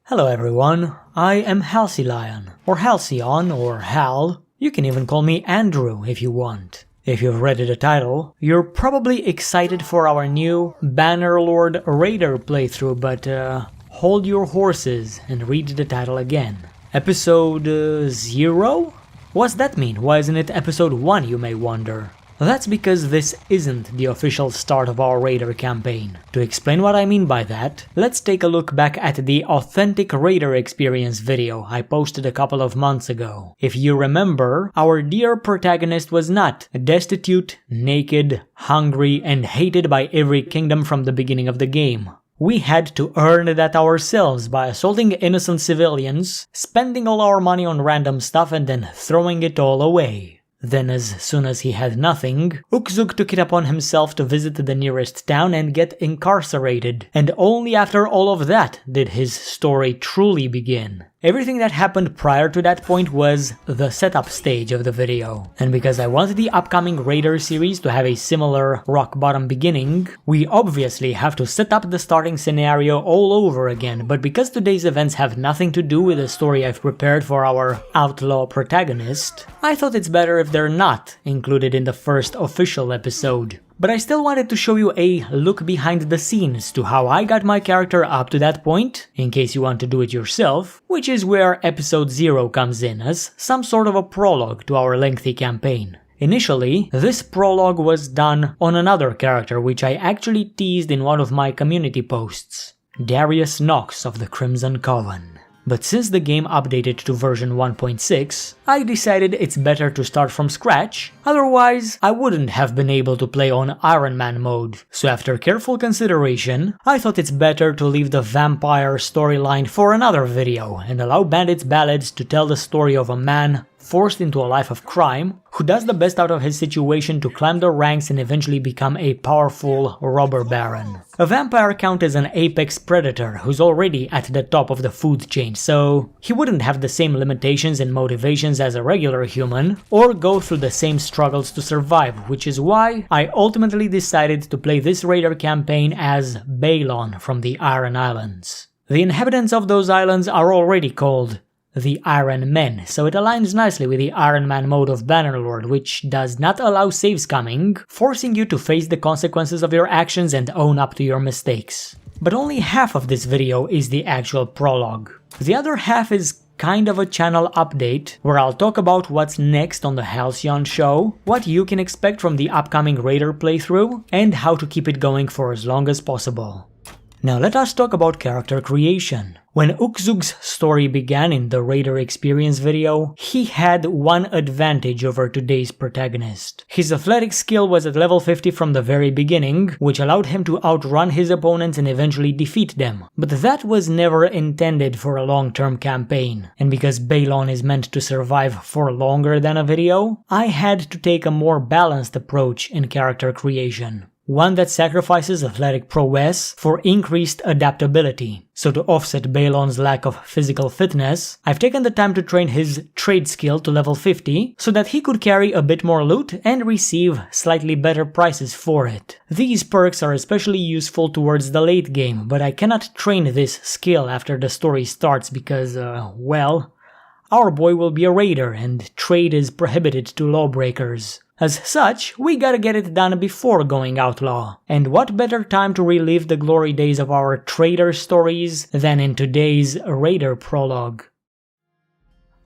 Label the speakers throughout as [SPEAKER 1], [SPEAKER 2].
[SPEAKER 1] Hello everyone, I am Halcyon, or Halcyon, or Hal. You can even call me Andrew if you want. If you've read the title, you're probably excited for our new Bannerlord Raider playthrough, but hold your horses and read the title again. Episode 0? What's that mean? Why isn't it episode 1, you may wonder? That's because this isn't the official start of our Raider campaign. To explain what I mean by that, let's take a look back at the Authentic Raider Experience video I posted a couple of months ago. If you remember, our dear protagonist was not destitute, naked, hungry, and hated by every kingdom from the beginning of the game. We had to earn that ourselves by assaulting innocent civilians, spending all our money on random stuff and then throwing it all away. Then as soon as he had nothing, Ukzug took it upon himself to visit the nearest town and get incarcerated, and only after all of that did his story truly begin. Everything that happened prior to that point was the setup stage of the video, and because I wanted the upcoming Raider series to have a similar rock-bottom beginning, we obviously have to set up the starting scenario all over again, but because today's events have nothing to do with the story I've prepared for our outlaw protagonist, I thought it's better if they're not included in the first official episode. But I still wanted to show you a look behind the scenes to how I got my character up to that point, in case you want to do it yourself, which is where episode 0 comes in as some sort of a prologue to our lengthy campaign. Initially, this prologue was done on another character which I actually teased in one of my community posts, Darius Nox of the Crimson Coven. But since the game updated to version 1.6, I decided it's better to start from scratch, otherwise I wouldn't have been able to play on Iron Man mode. So after careful consideration, I thought it's better to leave the vampire storyline for another video and allow Bandit's Ballads to tell the story of a man forced into a life of crime, who does the best out of his situation to climb the ranks and eventually become a powerful robber baron. A vampire count as an apex predator who's already at the top of the food chain, so he wouldn't have the same limitations and motivations as a regular human, or go through the same struggles to survive, which is why I ultimately decided to play this Raider campaign as Balon from the Iron Islands. The inhabitants of those islands are already called the Iron Men, so it aligns nicely with the Iron Man mode of Bannerlord, which does not allow save scumming, forcing you to face the consequences of your actions and own up to your mistakes. But only half of this video is the actual prologue. The other half is kind of a channel update, where I'll talk about what's next on the Halcyon show, what you can expect from the upcoming Raider playthrough, and how to keep it going for as long as possible. Now let us talk about character creation. When Ukzug's story began in the Raider Experience video, he had one advantage over today's protagonist. His athletic skill was at level 50 from the very beginning, which allowed him to outrun his opponents and eventually defeat them. But that was never intended for a long-term campaign, and because Balon is meant to survive for longer than a video, I had to take a more balanced approach in character creation. One that sacrifices athletic prowess for increased adaptability. So to offset Balon's lack of physical fitness, I've taken the time to train his trade skill to level 50 so that he could carry a bit more loot and receive slightly better prices for it. These perks are especially useful towards the late game, but I cannot train this skill after the story starts because, well, our boy will be a raider and trade is prohibited to lawbreakers. As such, we gotta get it done before going outlaw. And what better time to relive the glory days of our trader stories than in today's Raider prologue.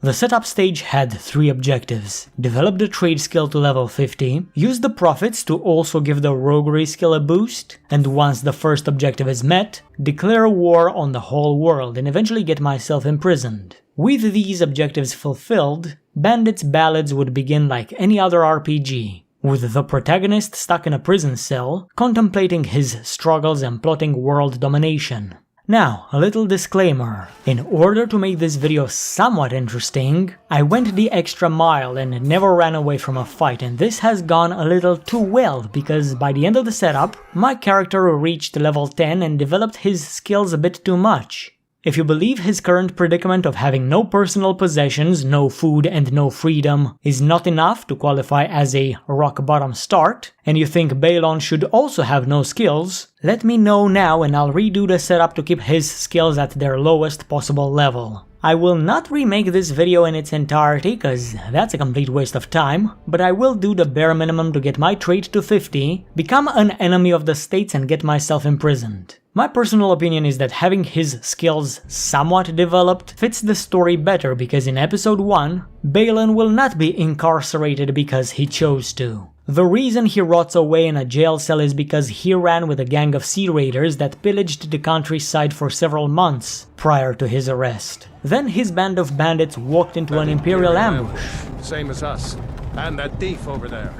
[SPEAKER 1] The setup stage had 3 objectives. Develop the trade skill to level 50, use the profits to also give the Roguery skill a boost, and once the first objective is met, declare war on the whole world and eventually get myself imprisoned. With these objectives fulfilled, Bandit's Ballads would begin like any other RPG, with the protagonist stuck in a prison cell, contemplating his struggles and plotting world domination. Now, a little disclaimer. In order to make this video somewhat interesting, I went the extra mile and never ran away from a fight, and this has gone a little too well because by the end of the setup, my character reached level 10 and developed his skills a bit too much. If you believe his current predicament of having no personal possessions, no food, and no freedom is not enough to qualify as a rock-bottom start, and you think Balon should also have no skills, let me know now and I'll redo the setup to keep his skills at their lowest possible level. I will not remake this video in its entirety, cause that's a complete waste of time, but I will do the bare minimum to get my trait to 50, become an enemy of the states and get myself imprisoned. My personal opinion is that having his skills somewhat developed fits the story better because in episode 1, Balon will not be incarcerated because he chose to. The reason he rots away in a jail cell is because he ran with a gang of sea raiders that pillaged the countryside for several months prior to his arrest. Then his band of bandits walked into an imperial ambush,
[SPEAKER 2] same as us, and that thief over there,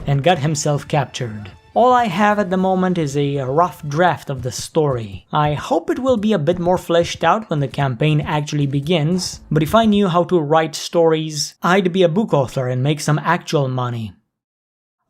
[SPEAKER 1] and got himself captured. All I have at the moment is a rough draft of the story. I hope it will be a bit more fleshed out when the campaign actually begins, but if I knew how to write stories, I'd be a book author and make some actual money.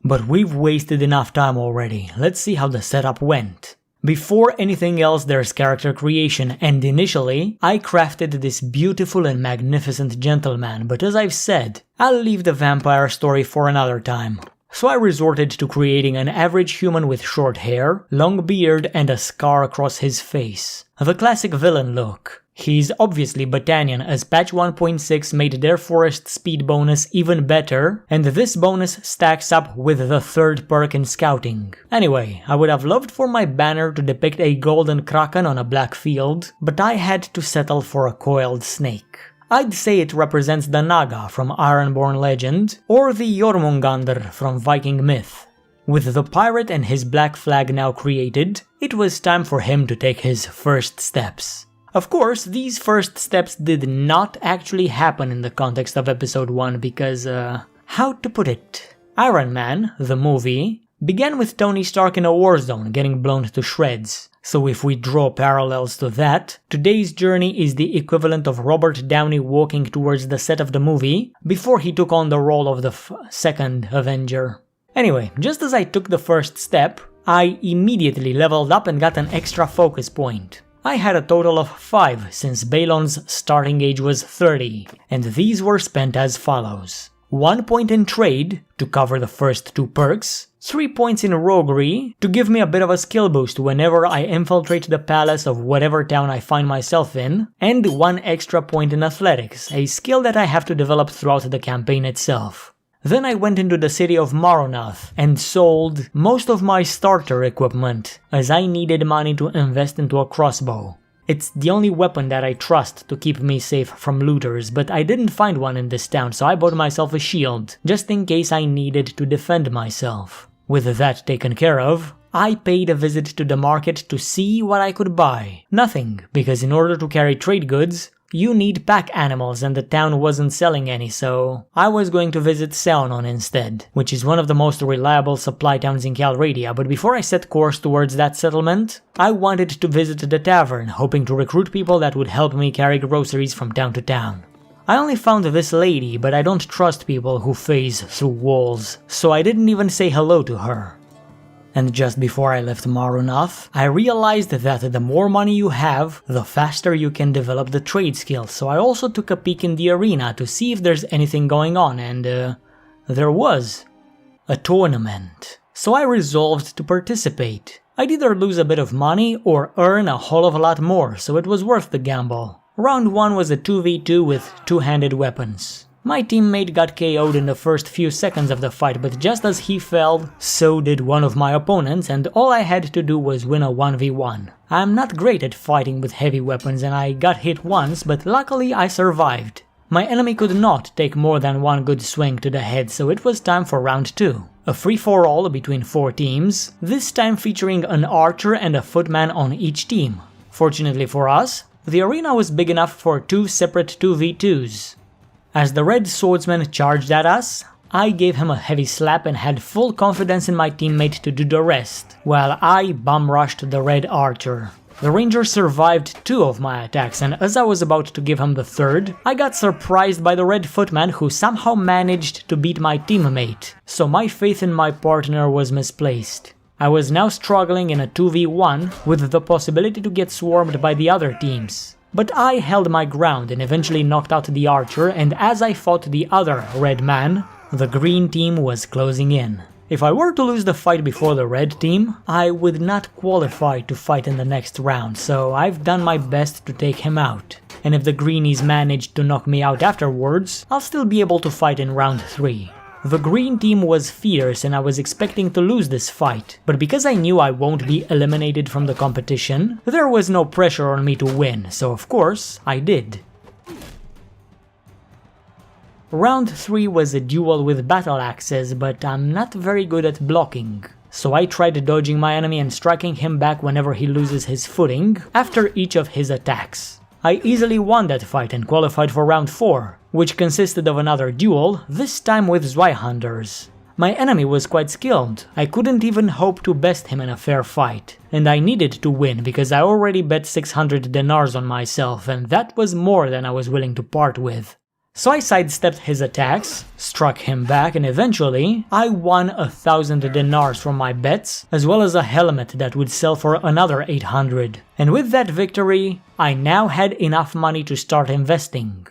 [SPEAKER 1] But we've wasted enough time already, let's see how the setup went. Before anything else there's character creation, and initially I crafted this beautiful and magnificent gentleman, but as I've said, I'll leave the vampire story for another time. So I resorted to creating an average human with short hair, long beard, and a scar across his face. The classic villain look. He's obviously Botanian, as patch 1.6 made their forest speed bonus even better, and this bonus stacks up with the third perk in scouting. Anyway, I would have loved for my banner to depict a golden kraken on a black field, but I had to settle for a coiled snake. I'd say it represents the Naga from Ironborn legend, or the Jormungandr from Viking myth. With the pirate and his black flag now created, it was time for him to take his first steps. Of course, these first steps did not actually happen in the context of episode 1 because, how to put it? Iron Man, the movie, began with Tony Stark in a war zone getting blown to shreds. So if we draw parallels to that, today's journey is the equivalent of Robert Downey walking towards the set of the movie before he took on the role of the second Avenger. Anyway, just as I took the first step, I immediately leveled up and got an extra focus point. I had a total of 5 since Balon's starting age was 30, and these were spent as follows. 1 point in trade to cover the first 2 perks, 3 points in roguery to give me a bit of a skill boost whenever I infiltrate the palace of whatever town I find myself in, and 1 extra point in athletics, a skill that I have to develop throughout the campaign itself. Then I went into the city of Maronath and sold most of my starter equipment, as I needed money to invest into a crossbow. It's the only weapon that I trust to keep me safe from looters, but I didn't find one in this town, so I bought myself a shield, just in case I needed to defend myself. With that taken care of, I paid a visit to the market to see what I could buy. Nothing, because in order to carry trade goods, you need pack animals and the town wasn't selling any, so I was going to visit Seonon instead, which is one of the most reliable supply towns in Calradia, but before I set course towards that settlement, I wanted to visit the tavern, hoping to recruit people that would help me carry groceries from town to town. I only found this lady, but I don't trust people who phase through walls, so I didn't even say hello to her. And just before I left Maronath, I realized that the more money you have, the faster you can develop the trade skills, so I also took a peek in the arena to see if there's anything going on, and there was. A tournament. So I resolved to participate. I'd either lose a bit of money or earn a whole of a lot more, so it was worth the gamble. Round 1 was a 2v2 with two-handed weapons. My teammate got KO'd in the first few seconds of the fight, but just as he fell, so did one of my opponents, and all I had to do was win a 1v1. I'm not great at fighting with heavy weapons and I got hit once, but luckily I survived. My enemy could not take more than 1 good swing to the head, so it was time for round 2. A free-for-all between 4 teams, this time featuring an archer and a footman on each team. Fortunately for us, the arena was big enough for 2 separate 2v2s. As the red swordsman charged at us, I gave him a heavy slap and had full confidence in my teammate to do the rest, while I bum-rushed the red archer. The ranger survived 2 of my attacks, and as I was about to give him the 3rd, I got surprised by the red footman who somehow managed to beat my teammate, so my faith in my partner was misplaced. I was now struggling in a 2v1 with the possibility to get swarmed by the other teams. But I held my ground and eventually knocked out the archer, and as I fought the other red man, the green team was closing in. If I were to lose the fight before the red team, I would not qualify to fight in the next round, so I've done my best to take him out. And if the greenies manage to knock me out afterwards, I'll still be able to fight in round 3. The green team was fierce and I was expecting to lose this fight, but because I knew I won't be eliminated from the competition, there was no pressure on me to win, so of course, I did. Round 3 was a duel with battle axes, but I'm not very good at blocking. So I tried dodging my enemy and striking him back whenever he loses his footing, after each of his attacks. I easily won that fight and qualified for round 4, which consisted of another duel, this time with Zweihanders. My enemy was quite skilled, I couldn't even hope to best him in a fair fight, and I needed to win because I already bet 600 dinars on myself, and that was more than I was willing to part with. So I sidestepped his attacks, struck him back, and eventually I won 1,000 dinars from my bets, as well as a helmet that would sell for another 800. And with that victory, I now had enough money to start investing.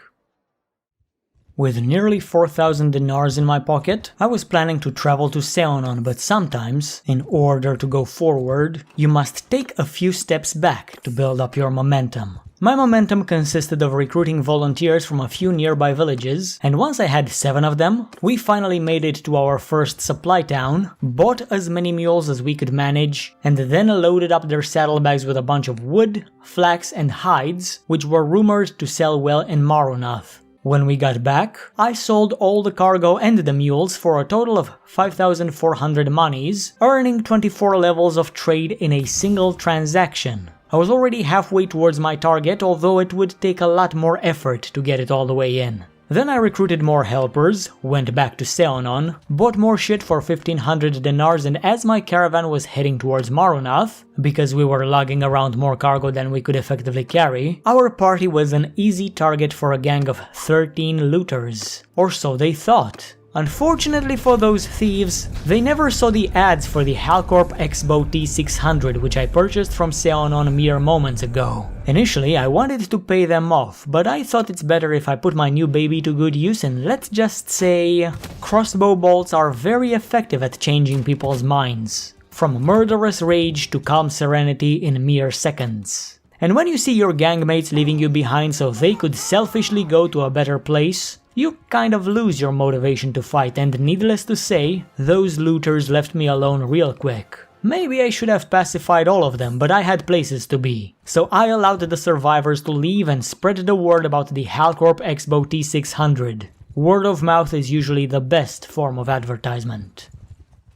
[SPEAKER 1] With nearly 4,000 dinars in my pocket, I was planning to travel to Seonon, but sometimes, in order to go forward, you must take a few steps back to build up your momentum. My momentum consisted of recruiting volunteers from a few nearby villages, and once I had 7 of them, we finally made it to our first supply town, bought as many mules as we could manage, and then loaded up their saddlebags with a bunch of wood, flax and hides, which were rumored to sell well in Marunath. When we got back, I sold all the cargo and the mules for a total of 5,400 monies, earning 24 levels of trade in a single transaction. I was already halfway towards my target, although it would take a lot more effort to get it all the way in. Then I recruited more helpers, went back to Seonon, bought more shit for 1,500 dinars, and as my caravan was heading towards Marunath, because we were lugging around more cargo than we could effectively carry, our party was an easy target for a gang of 13 looters. Or so they thought. Unfortunately for those thieves, they never saw the ads for the Halcorp Expo T600, which I purchased from Seonon mere moments ago. Initially, I wanted to pay them off, but I thought it's better if I put my new baby to good use, and let's just say, crossbow bolts are very effective at changing people's minds, from murderous rage to calm serenity in mere seconds. And when you see your gangmates leaving you behind so they could selfishly go to a better place, you kind of lose your motivation to fight, and needless to say, those looters left me alone real quick. Maybe I should have pacified all of them, but I had places to be. So I allowed the survivors to leave and spread the word about the Halcorp Expo T600. Word of mouth is usually the best form of advertisement.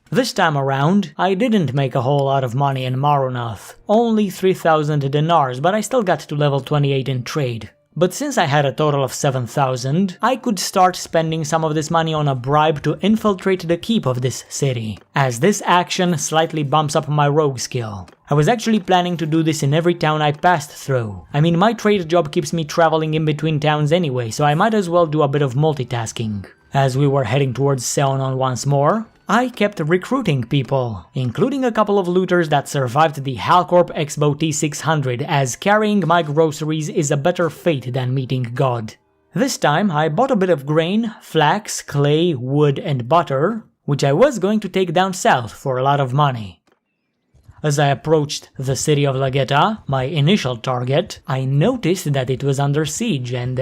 [SPEAKER 1] This time around, I didn't make a whole lot of money in Marunath, only 3,000 dinars, but I still got to level 28 in trade. But since I had a total of 7,000, I could start spending some of this money on a bribe to infiltrate the keep of this city, as this action slightly bumps up my rogue skill. I was actually planning to do this in every town I passed through. I mean, my trade job keeps me traveling in between towns anyway, so I might as well do a bit of multitasking. As we were heading towards Seonon once more, I kept recruiting people, including a couple of looters that survived the Halcorp Expo T600, as carrying my groceries is a better fate than meeting God. This time I bought a bit of grain, flax, clay, wood and butter, which I was going to take down south for a lot of money. As I approached the city of Lageta, my initial target, I noticed that it was under siege and,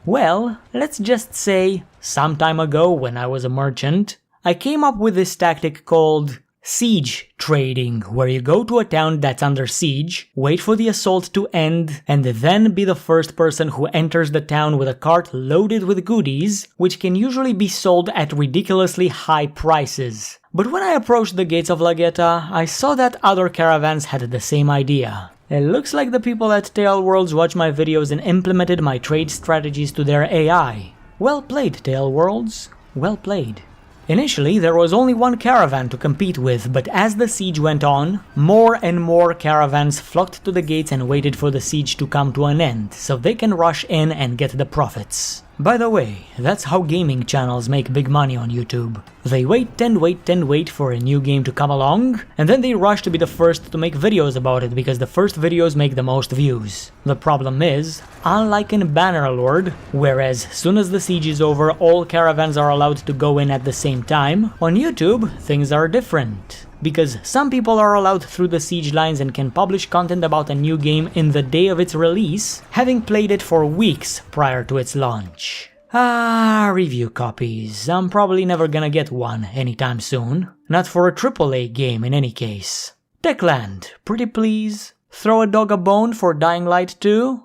[SPEAKER 1] well, let's just say, some time ago when I was a merchant, I came up with this tactic called siege trading, where you go to a town that's under siege, wait for the assault to end, and then be the first person who enters the town with a cart loaded with goodies, which can usually be sold at ridiculously high prices. But when I approached the gates of Lageta, I saw that other caravans had the same idea. It looks like the people at Tale Worlds watched my videos and implemented my trade strategies to their AI. Well played, Tale Worlds. Well played. Initially, there was only one caravan to compete with, but as the siege went on, more and more caravans flocked to the gates and waited for the siege to come to an end, so they can rush in and get the profits. By the way, that's how gaming channels make big money on YouTube. They wait and wait and wait for a new game to come along, and then they rush to be the first to make videos about it because the first videos make the most views. The problem is, unlike in Bannerlord, where as soon as the siege is over all caravans are allowed to go in at the same time, on YouTube things are different. Because some people are allowed through the siege lines and can publish content about a new game in the day of its release, having played it for weeks prior to its launch. Review copies. I'm probably never gonna get one anytime soon. Not for a AAA game in any case. Techland, pretty please. Throw a dog a bone for Dying Light 2?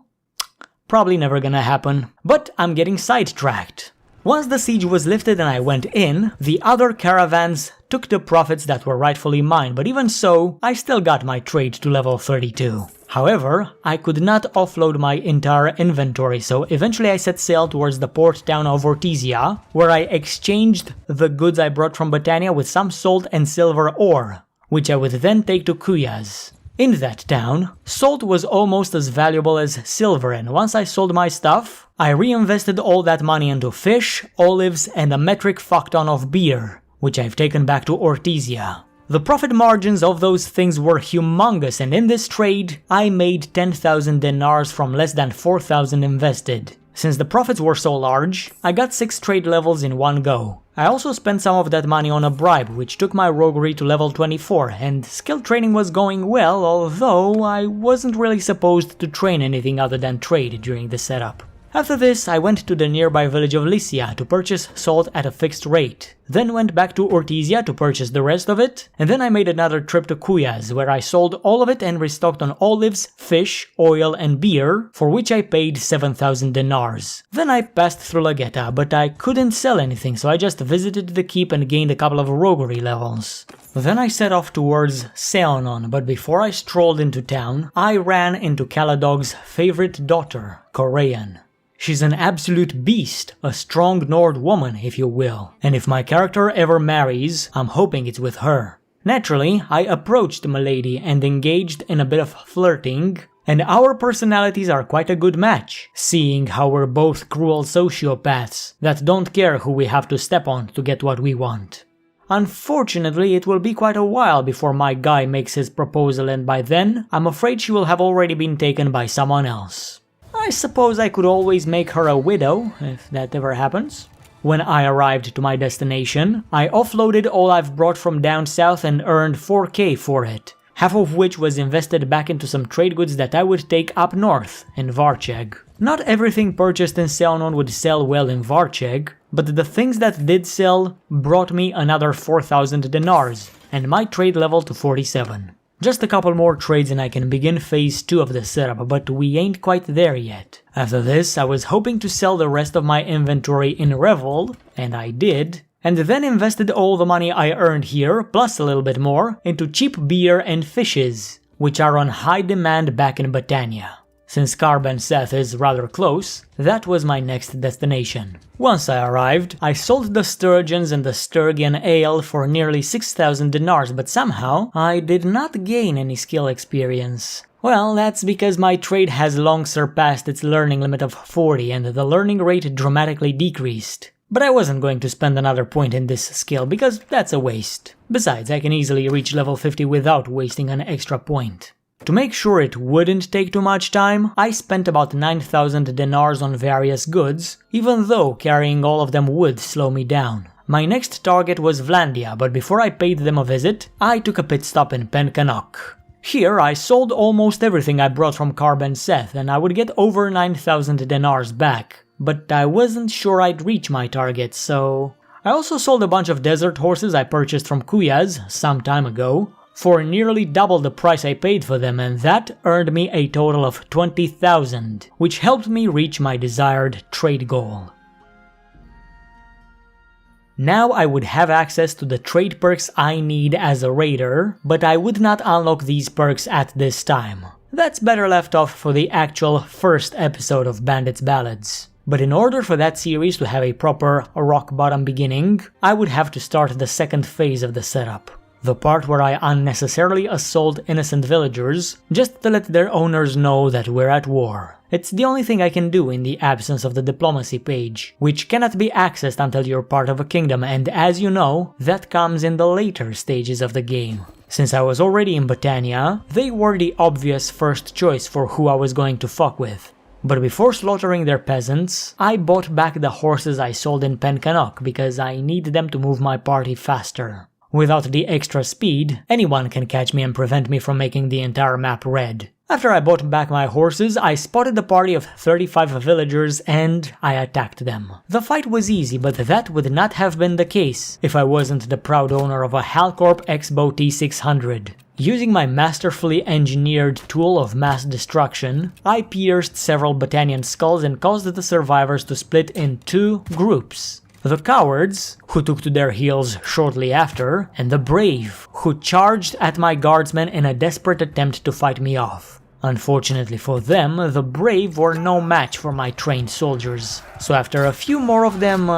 [SPEAKER 1] Probably never gonna happen. But I'm getting sidetracked. Once the siege was lifted and I went in, the other caravans took the profits that were rightfully mine, but even so, I still got my trade to level 32. However, I could not offload my entire inventory, so eventually I set sail towards the port town of Ortizia, where I exchanged the goods I brought from Botania with some salt and silver ore, which I would then take to Kuyaz. In that town, salt was almost as valuable as silver, and once I sold my stuff, I reinvested all that money into fish, olives, and a metric fuckton of beer, which I've taken back to Ortizia. The profit margins of those things were humongous, and in this trade, I made 10,000 dinars from less than 4,000 invested. Since the profits were so large, I got 6 trade levels in one go. I also spent some of that money on a bribe, which took my roguery to level 24, and skill training was going well, although I wasn't really supposed to train anything other than trade during the setup. After this, I went to the nearby village of Lycia to purchase salt at a fixed rate, then went back to Ortizia to purchase the rest of it, and then I made another trip to Kuyaz, where I sold all of it and restocked on olives, fish, oil, and beer, for which I paid 7,000 dinars. Then I passed through Lageta, but I couldn't sell anything, so I just visited the keep and gained a couple of roguery levels. Then I set off towards Seonon, but before I strolled into town, I ran into Caladog's favorite daughter, Korean. She's an absolute beast, a strong Nord woman, if you will, and if my character ever marries, I'm hoping it's with her. Naturally, I approached Milady and engaged in a bit of flirting, and our personalities are quite a good match, seeing how we're both cruel sociopaths that don't care who we have to step on to get what we want. Unfortunately, it will be quite a while before my guy makes his proposal, and by then, I'm afraid she will have already been taken by someone else. I suppose I could always make her a widow, if that ever happens. When I arrived to my destination, I offloaded all I've brought from down south and earned 4k for it, half of which was invested back into some trade goods that I would take up north, in Varcheg. Not everything purchased in Seonon would sell well in Varcheg, but the things that did sell brought me another 4,000 dinars, and my trade level to 47. Just a couple more trades and I can begin phase 2 of the setup, but we ain't quite there yet. After this, I was hoping to sell the rest of my inventory in Revel, and I did, and then invested all the money I earned here, plus a little bit more, into cheap beer and fishes, which are on high demand back in Botania. Since Karben Seth is rather close, that was my next destination. Once I arrived, I sold the sturgeons and the Sturgian ale for nearly 6,000 dinars, but somehow I did not gain any skill experience. Well, that's because my trade has long surpassed its learning limit of 40 and the learning rate dramatically decreased. But I wasn't going to spend another point in this skill because that's a waste. Besides, I can easily reach level 50 without wasting an extra point. To make sure it wouldn't take too much time, I spent about 9,000 dinars on various goods, even though carrying all of them would slow me down. My next target was Vlandia, but before I paid them a visit, I took a pit stop in Penkanok. Here I sold almost everything I brought from Karben Seth, and I would get over 9,000 dinars back, but I wasn't sure I'd reach my target, so... I also sold a bunch of desert horses I purchased from Kuyaz some time ago, for nearly double the price I paid for them, and that earned me a total of 20,000, which helped me reach my desired trade goal. Now I would have access to the trade perks I need as a raider, but I would not unlock these perks at this time. That's better left off for the actual first episode of Bandit's Ballads. But in order for that series to have a proper rock bottom beginning, I would have to start the second phase of the setup. The part where I unnecessarily assault innocent villagers, just to let their owners know that we're at war. It's the only thing I can do in the absence of the diplomacy page, which cannot be accessed until you're part of a kingdom, and as you know, that comes in the later stages of the game. Since I was already in Botania, they were the obvious first choice for who I was going to fuck with. But before slaughtering their peasants, I bought back the horses I sold in Pencanok because I need them to move my party faster. Without the extra speed, anyone can catch me and prevent me from making the entire map red. After I bought back my horses, I spotted a party of 35 villagers and I attacked them. The fight was easy, but that would not have been the case if I wasn't the proud owner of a Halcorp X-Bow T600. Using my masterfully engineered tool of mass destruction, I pierced several Botanian skulls and caused the survivors to split in two groups. The cowards, who took to their heels shortly after, and the brave, who charged at my guardsmen in a desperate attempt to fight me off. Unfortunately for them, the brave were no match for my trained soldiers, so after a few more of them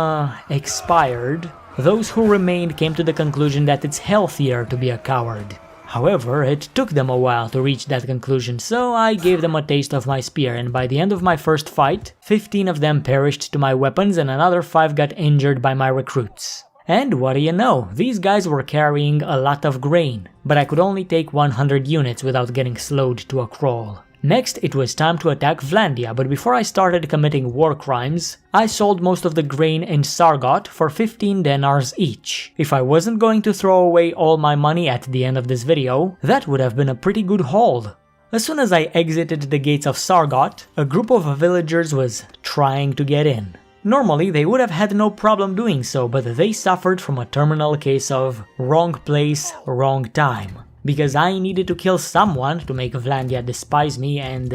[SPEAKER 1] expired, those who remained came to the conclusion that it's healthier to be a coward. However, it took them a while to reach that conclusion, so I gave them a taste of my spear, and by the end of my first fight, 15 of them perished to my weapons and another 5 got injured by my recruits. And what do you know, these guys were carrying a lot of grain, but I could only take 100 units without getting slowed to a crawl. Next, it was time to attack Vlandia, but before I started committing war crimes, I sold most of the grain in Sargot for 15 denars each. If I wasn't going to throw away all my money at the end of this video, that would have been a pretty good haul. As soon as I exited the gates of Sargot, a group of villagers was trying to get in. Normally, they would have had no problem doing so, but they suffered from a terminal case of wrong place, wrong time. Because I needed to kill someone to make Vlandia despise me, and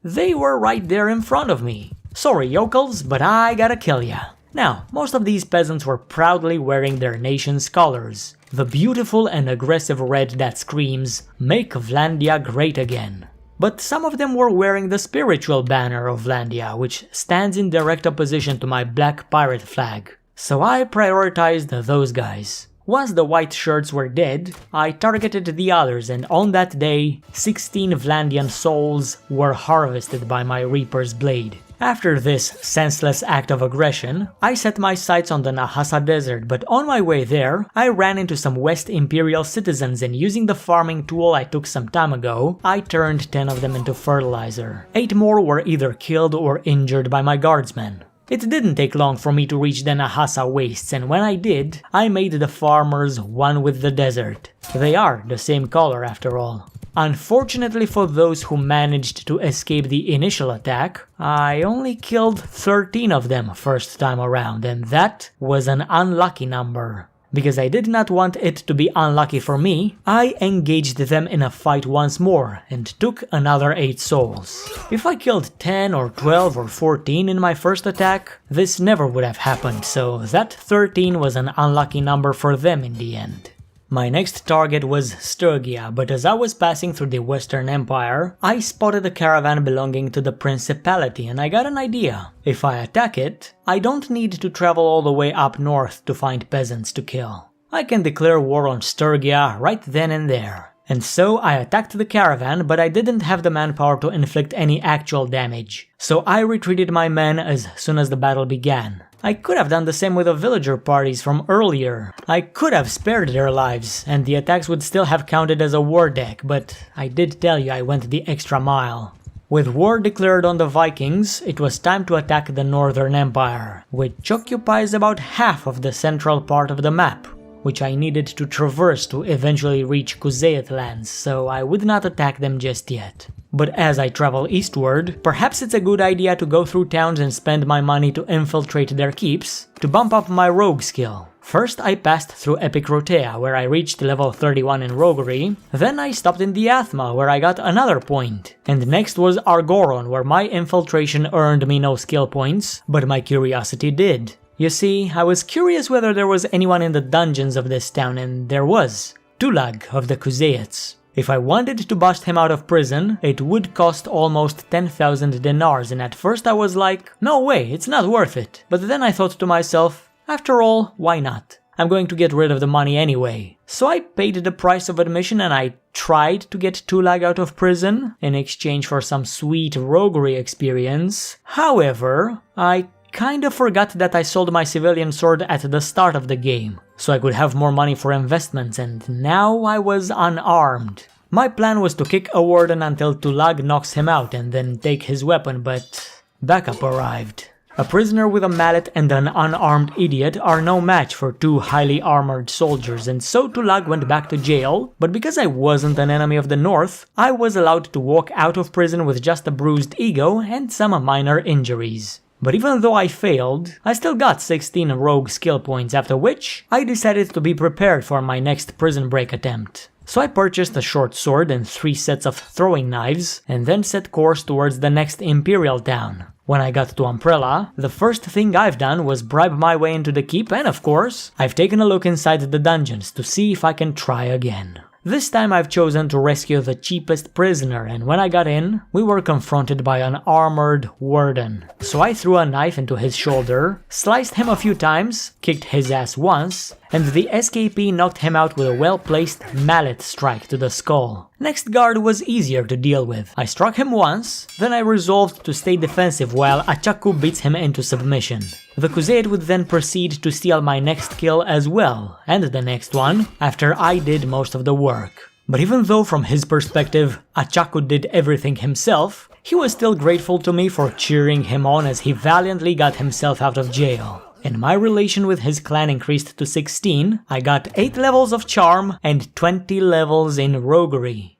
[SPEAKER 1] they were right there in front of me. Sorry yokels, but I gotta kill ya. Now, most of these peasants were proudly wearing their nation's colors. The beautiful and aggressive red that screams, "Make Vlandia great again." But some of them were wearing the spiritual banner of Vlandia, which stands in direct opposition to my black pirate flag. So I prioritized those guys. Once the white shirts were dead, I targeted the others, and on that day, 16 Vlandian souls were harvested by my Reaper's blade. After this senseless act of aggression, I set my sights on the Nahasa Desert, but on my way there, I ran into some West Imperial citizens, and using the farming tool I took some time ago, I turned 10 of them into fertilizer. 8 more were either killed or injured by my guardsmen. It didn't take long for me to reach the Nahasa wastes, and when I did, I made the farmers one with the desert. They are the same color after all. Unfortunately for those who managed to escape the initial attack, I only killed 13 of them first time around, and that was an unlucky number. Because I did not want it to be unlucky for me, I engaged them in a fight once more and took another 8 souls. If I killed 10 or 12 or 14 in my first attack, this never would have happened, so that 13 was an unlucky number for them in the end. My next target was Sturgia, but as I was passing through the Western Empire, I spotted a caravan belonging to the Principality and I got an idea. If I attack it, I don't need to travel all the way up north to find peasants to kill. I can declare war on Sturgia right then and there. And so I attacked the caravan, but I didn't have the manpower to inflict any actual damage. So I retreated my men as soon as the battle began. I could have done the same with the villager parties from earlier. I could have spared their lives, and the attacks would still have counted as a war deck, but I did tell you I went the extra mile. With war declared on the Vikings, it was time to attack the Northern Empire, which occupies about half of the central part of the map, which I needed to traverse to eventually reach Kuzeyat lands, so I would not attack them just yet. But as I travel eastward, perhaps it's a good idea to go through towns and spend my money to infiltrate their keeps, to bump up my rogue skill. First I passed through Epicrotea, where I reached level 31 in Roguery, then I stopped in Diathma, where I got another point, and next was Argoron, where my infiltration earned me no skill points, but my curiosity did. You see, I was curious whether there was anyone in the dungeons of this town, and there was. Tulag of the Kuzeyats. If I wanted to bust him out of prison, it would cost almost 10,000 dinars, and at first I was like, no way, it's not worth it. But then I thought to myself, after all, why not? I'm going to get rid of the money anyway. So I paid the price of admission and I tried to get Tulag out of prison in exchange for some sweet roguery experience. However, I kinda forgot that I sold my civilian sword at the start of the game, so I could have more money for investments, and now I was unarmed. My plan was to kick a warden until Tulag knocks him out and then take his weapon, but backup arrived. A prisoner with a mallet and an unarmed idiot are no match for two highly armored soldiers, and so Tulag went back to jail, but because I wasn't an enemy of the North, I was allowed to walk out of prison with just a bruised ego and some minor injuries. But even though I failed, I still got 16 rogue skill points, after which I decided to be prepared for my next prison break attempt. So I purchased a short sword and 3 sets of throwing knives, and then set course towards the next Imperial town. When I got to Umbrella, the first thing I've done was bribe my way into the keep, and of course, I've taken a look inside the dungeons to see if I can try again. This time I've chosen to rescue the cheapest prisoner, and when I got in, we were confronted by an armored warden. So I threw a knife into his shoulder, sliced him a few times, kicked his ass once, and the escapee knocked him out with a well-placed mallet strike to the skull. Next guard was easier to deal with. I struck him once, then I resolved to stay defensive while Achaku beats him into submission. The Kuzate would then proceed to steal my next kill as well, and the next one, after I did most of the work. But even though from his perspective, Achaku did everything himself, he was still grateful to me for cheering him on as he valiantly got himself out of jail. And my relation with his clan increased to 16, I got 8 levels of charm and 20 levels in roguery.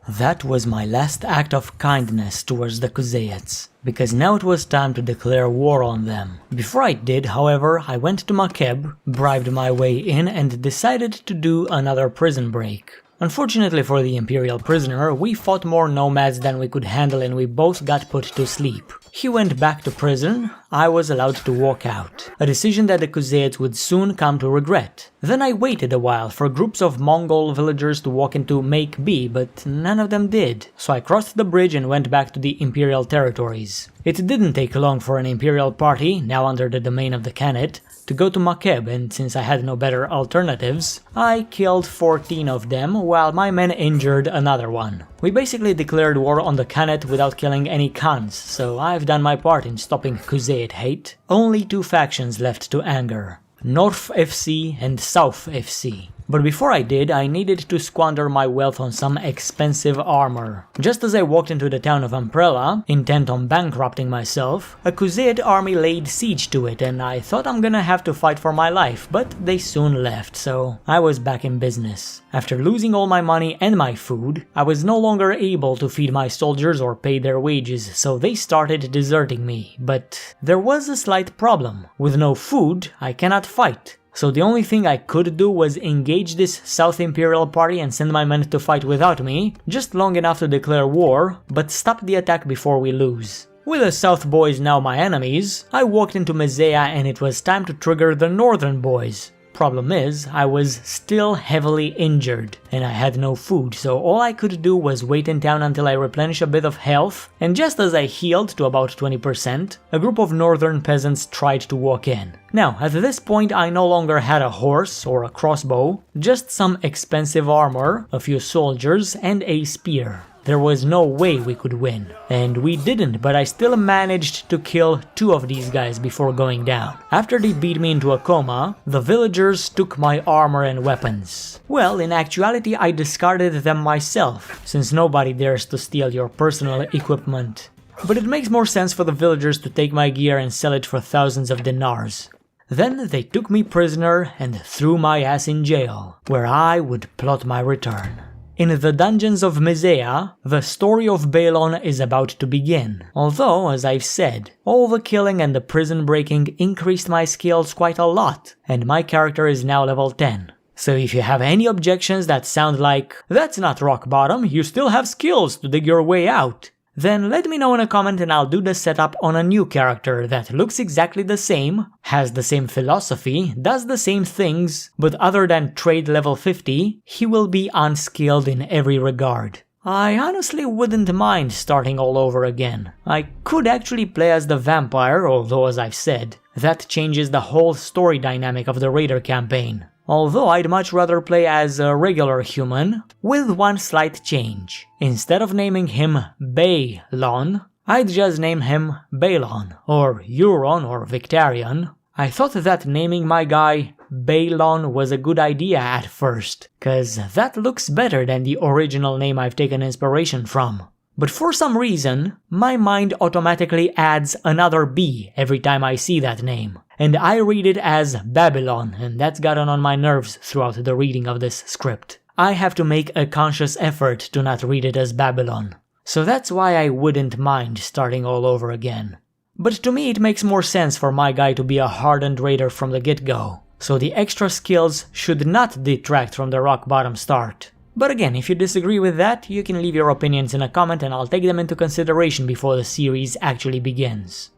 [SPEAKER 1] That was my last act of kindness towards the Kuzayates, because now it was time to declare war on them. Before I did, however, I went to Makeb, bribed my way in, and decided to do another prison break. Unfortunately for the Imperial prisoner, we fought more nomads than we could handle and we both got put to sleep. He went back to prison, I was allowed to walk out, a decision that the Kuzayates would soon come to regret. Then I waited a while for groups of Mongol villagers to walk into Make B, but none of them did, so I crossed the bridge and went back to the Imperial territories. It didn't take long for an Imperial party, now under the domain of the Khanate, to go to Makeb, and since I had no better alternatives, I killed 14 of them while my men injured another one. We basically declared war on the Khanate without killing any Khans, so I've done my part in stopping Kuzayate hate. Only 2 factions left to anger: North FC and South FC. But before I did, I needed to squander my wealth on some expensive armor. Just as I walked into the town of Umbrella, intent on bankrupting myself, a Kuzayate army laid siege to it and I thought I'm gonna have to fight for my life, but they soon left, so I was back in business. After losing all my money and my food, I was no longer able to feed my soldiers or pay their wages, so they started deserting me. But there was a slight problem. With no food, I cannot fight. So the only thing I could do was engage this South Imperial party and send my men to fight without me, just long enough to declare war, but stop the attack before we lose. With the South boys now my enemies, I walked into Mezea and it was time to trigger the Northern boys. Problem is, I was still heavily injured, and I had no food, so all I could do was wait in town until I replenish a bit of health, and just as I healed to about 20%, a group of northern peasants tried to walk in. Now, at this point I no longer had a horse or a crossbow, just some expensive armor, a few soldiers, and a spear. There was no way we could win. And we didn't, but I still managed to kill 2 of these guys before going down. After they beat me into a coma, the villagers took my armor and weapons. Well, in actuality I discarded them myself, since nobody dares to steal your personal equipment. But it makes more sense for the villagers to take my gear and sell it for thousands of dinars. Then they took me prisoner and threw my ass in jail, where I would plot my return. In the dungeons of Mezea, the story of Balon is about to begin, although, as I've said, all the killing and the prison breaking increased my skills quite a lot, and my character is now level 10. So if you have any objections that sound like, "That's not rock bottom, you still have skills to dig your way out," then let me know in a comment and I'll do the setup on a new character that looks exactly the same, has the same philosophy, does the same things, but other than trade level 50, he will be unskilled in every regard. I honestly wouldn't mind starting all over again. I could actually play as the vampire, although as I've said, that changes the whole story dynamic of the Raider campaign. Although I'd much rather play as a regular human, with one slight change. Instead of naming him Baylon, I'd just name him Balon, or Euron, or Victarion. I thought that naming my guy Balon was a good idea at first, cause that looks better than the original name I've taken inspiration from. But for some reason, my mind automatically adds another B every time I see that name, and I read it as Babylon, and that's gotten on my nerves throughout the reading of this script. I have to make a conscious effort to not read it as Babylon, so that's why I wouldn't mind starting all over again. But to me it makes more sense for my guy to be a hardened raider from the get-go, so the extra skills should not detract from the rock bottom start. But again, if you disagree with that, you can leave your opinions in a comment and I'll take them into consideration before the series actually begins.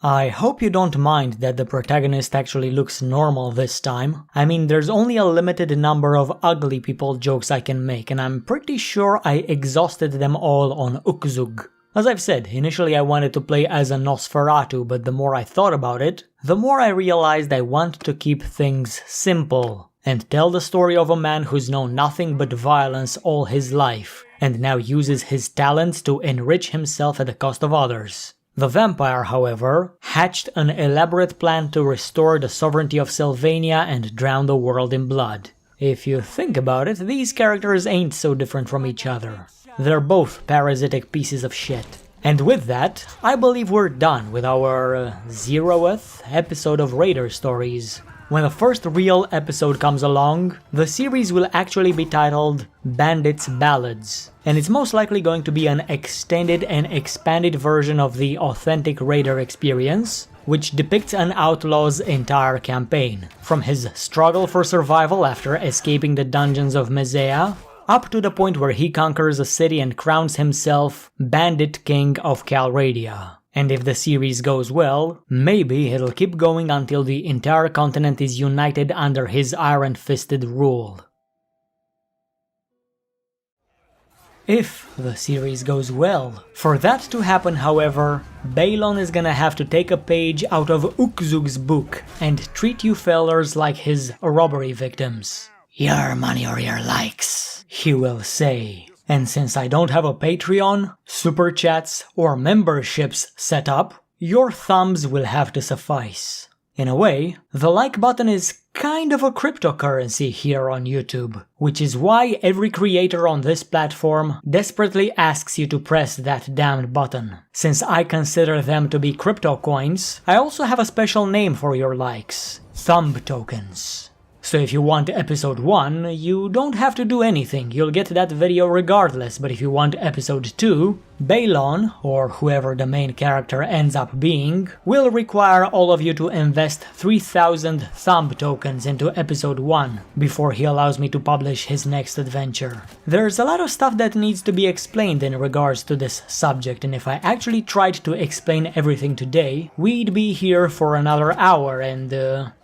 [SPEAKER 1] I hope you don't mind that the protagonist actually looks normal this time. I mean, there's only a limited number of ugly people jokes I can make, and I'm pretty sure I exhausted them all on Ukzug. As I've said, initially I wanted to play as a Nosferatu, but the more I thought about it, the more I realized I want to keep things simple, and tell the story of a man who's known nothing but violence all his life, and now uses his talents to enrich himself at the cost of others. The vampire, however, hatched an elaborate plan to restore the sovereignty of Sylvania and drown the world in blood. If you think about it, these characters ain't so different from each other. They're both parasitic pieces of shit. And with that, I believe we're done with our 0th episode of Raider Stories. When the first real episode comes along, the series will actually be titled Bandit's Ballads, and it's most likely going to be an extended and expanded version of the authentic Raider experience, which depicts an outlaw's entire campaign, from his struggle for survival after escaping the dungeons of Mesea, up to the point where he conquers a city and crowns himself Bandit King of Calradia. And if the series goes well, maybe it'll keep going until the entire continent is united under his iron-fisted rule. If the series goes well. For that to happen, however, Balon is gonna have to take a page out of Ukzug's book and treat you fellers like his robbery victims. Your money or your likes, he will say. And since I don't have a Patreon, super chats, or memberships set up, your thumbs will have to suffice. In a way, the like button is kind of a cryptocurrency here on YouTube, which is why every creator on this platform desperately asks you to press that damned button. Since I consider them to be crypto coins, I also have a special name for your likes: thumb tokens. So if you want episode 1, you don't have to do anything, you'll get that video regardless, but if you want episode 2, Balon, or whoever the main character ends up being, will require all of you to invest 3,000 thumb tokens into episode 1 before he allows me to publish his next adventure. There's a lot of stuff that needs to be explained in regards to this subject, and if I actually tried to explain everything today, we'd be here for another hour, and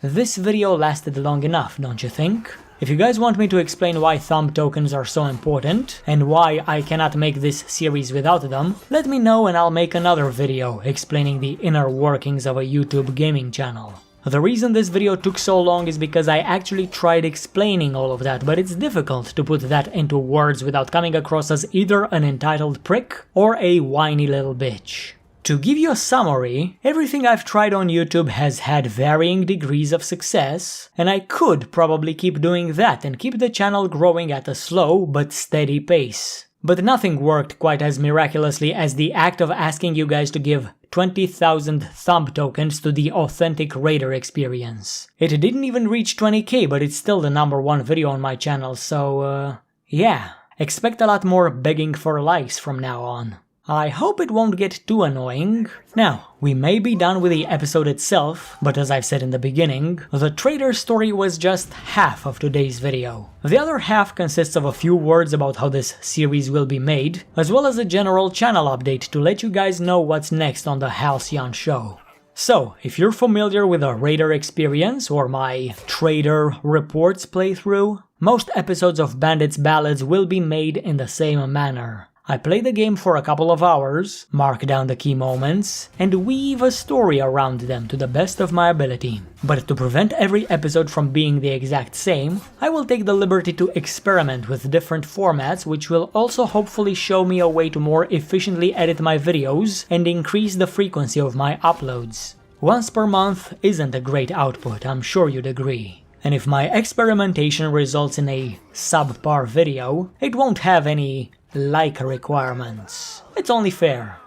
[SPEAKER 1] this video lasted long enough, don't you think? If you guys want me to explain why thumb tokens are so important, and why I cannot make this series without them, let me know and I'll make another video explaining the inner workings of a YouTube gaming channel. The reason this video took so long is because I actually tried explaining all of that, but it's difficult to put that into words without coming across as either an entitled prick or a whiny little bitch. To give you a summary, everything I've tried on YouTube has had varying degrees of success, and I could probably keep doing that and keep the channel growing at a slow but steady pace. But nothing worked quite as miraculously as the act of asking you guys to give 20,000 thumb tokens to the authentic Raider experience. It didn't even reach 20k, but it's still the #1 video on my channel, so yeah, expect a lot more begging for likes from now on. I hope it won't get too annoying. Now, we may be done with the episode itself, but as I've said in the beginning, the traitor story was just half of today's video. The other half consists of a few words about how this series will be made, as well as a general channel update to let you guys know what's next on the Halcyon show. So, if you're familiar with the Raider experience or my Trader Reports playthrough, Most episodes of Bandit's Ballads will be made in the same manner. I play the game for a couple of hours, mark down the key moments, and weave a story around them to the best of my ability. But to prevent every episode from being the exact same, I will take the liberty to experiment with different formats, which will also hopefully show me a way to more efficiently edit my videos and increase the frequency of my uploads. Once per month isn't a great output, I'm sure you'd agree. And if my experimentation results in a subpar video, it won't have any like requirements. It's only fair.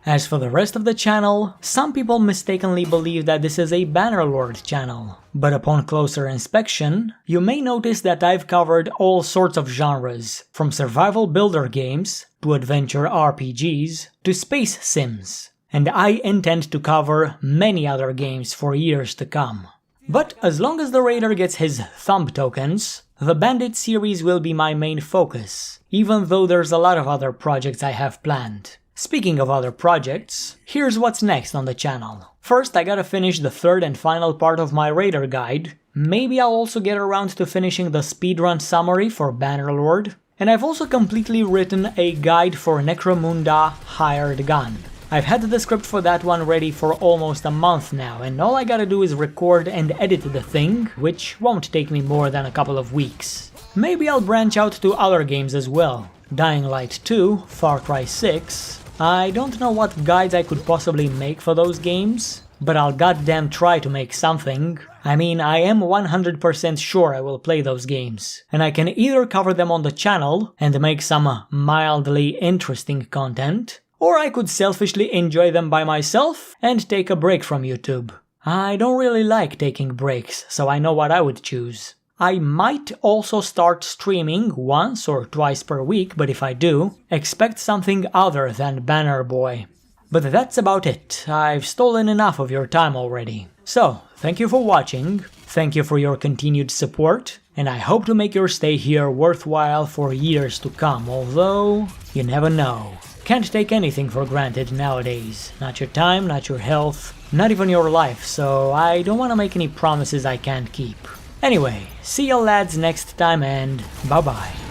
[SPEAKER 1] As for the rest of the channel, some people mistakenly believe that this is a Bannerlord channel, but upon closer inspection, you may notice that I've covered all sorts of genres, from survival builder games, to adventure RPGs, to space sims, and I intend to cover many other games for years to come. But as long as the Raider gets his thumb tokens, the Bandit series will be my main focus, even though there's a lot of other projects I have planned. Speaking of other projects, here's what's next on the channel. First, I gotta finish the third and final part of my Raider guide. Maybe I'll also get around to finishing the speedrun summary for Bannerlord. And I've also completely written a guide for Necromunda Hired Gun. I've had the script for that one ready for almost a month now, and all I gotta do is record and edit the thing, which won't take me more than a couple of weeks. Maybe I'll branch out to other games as well. Dying Light 2, Far Cry 6... I don't know what guides I could possibly make for those games, but I'll goddamn try to make something. I mean, I am 100% sure I will play those games, and I can either cover them on the channel and make some mildly interesting content, or I could selfishly enjoy them by myself and take a break from YouTube. I don't really like taking breaks, so I know what I would choose. I might also start streaming once or twice per week, but if I do, expect something other than Banner Boy. But that's about it. I've stolen enough of your time already. So, thank you for watching, thank you for your continued support, and I hope to make your stay here worthwhile for years to come, although you never know. Can't take anything for granted nowadays. Not your time, not your health, not even your life, so I don't want to make any promises I can't keep. Anyway, see ya lads next time and bye bye.